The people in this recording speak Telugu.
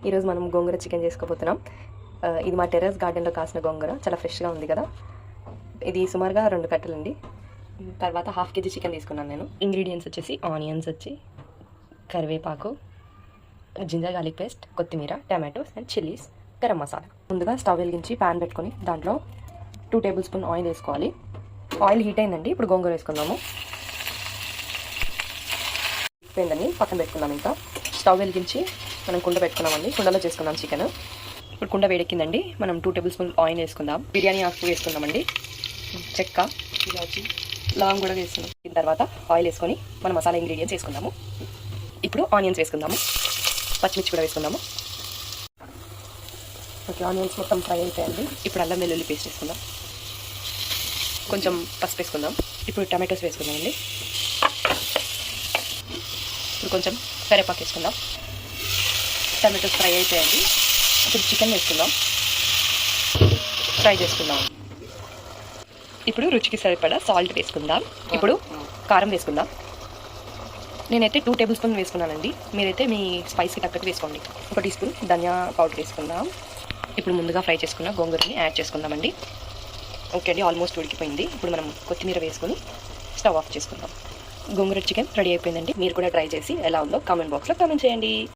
ఈరోజు మనం గోంగూర చికెన్ చేసుకోబోతున్నాం. ఇది మా టెర్రస్ గార్డెన్లో కాసిన గోంగూర, చాలా ఫ్రెష్గా ఉంది కదా. ఇది సుమారుగా 2 కట్టలండి. తర్వాత 1/2 kg చికెన్ తీసుకున్నాను నేను. ఇంగ్రీడియంట్స్ వచ్చేసి ఆనియన్స్ వచ్చి కరివేపాకు, జింజర్ గార్లిక్ పేస్ట్, కొత్తిమీర, tomatoes and chillies, garam masala. ముందుగా స్టవ్ వెలిగించి ప్యాన్ పెట్టుకొని దాంట్లో 2 టేబుల్ స్పూన్ ఆయిల్ వేసుకోవాలి. ఆయిల్ హీట్ అయిందండి. ఇప్పుడు గోంగూర వేసుకుందాము. పోయిందని పక్కన పెట్టుకుందాం. ఇంకా స్టవ్ వెలిగించి మనం కుండ పెట్టుకున్నామండి. కుండలో చేసుకుందాం చికెన్. ఇప్పుడు కుండ వేడెక్కిందండి. మనం 2 టేబుల్ స్పూన్ ఆయిల్ వేసుకుందాం. బిర్యానీ ఆకు వేసుకుందామండి. చెక్క, ఇలాచి, లవంగం కూడా వేసుకుందాం. దీని తర్వాత ఆయిల్ వేసుకొని మనం మసాలా ఇంగ్రీడియంట్స్ వేసుకుందాము. ఇప్పుడు ఆనియన్స్ వేసుకుందాము. పచ్చిమిర్చి కూడా వేసుకుందాము. ఓకే, ఆనియన్స్ మొత్తం ఫ్రై అయిపోయాయండి. ఇప్పుడు అల్లం వెల్లుల్లి పేస్ట్ వేసుకుందాం. కొంచెం పసుపు వేసుకుందాం. ఇప్పుడు టమాటోస్ వేసుకుందామండి. ఇప్పుడు కొంచెం కరివేపాకు వేసుకుందాం. టమాటోస్ ఫ్రై అయిపోయాయండి. ఇప్పుడు చికెన్ వేసుకుందాం. ఫ్రై చేసుకుందాం. ఇప్పుడు రుచికి సరిపడా సాల్ట్ వేసుకుందాం. ఇప్పుడు కారం వేసుకుందాం. నేనైతే 2 టేబుల్ స్పూన్ వేసుకున్నానండి. మీరైతే మీ స్పైస్కి తగ్గట్టు వేసుకోండి. 1 టీ స్పూన్ ధనియా పౌడర్ వేసుకుందాం. ఇప్పుడు ముందుగా ఫ్రై చేసుకున్న గోంగూరని యాడ్ చేసుకుందామండి. ఓకే అండి, ఆల్మోస్ట్ ఉడికిపోయింది. ఇప్పుడు మనం కొత్తిమీర వేసుకొని స్టవ్ ఆఫ్ చేసుకుందాం. గోంగూర చికెన్ రెడీ అయిపోయిందండి. మీరు కూడా ట్రై చేసి ఎలా ఉందో కామెంట్ బాక్స్లో కామెంట్ చేయండి.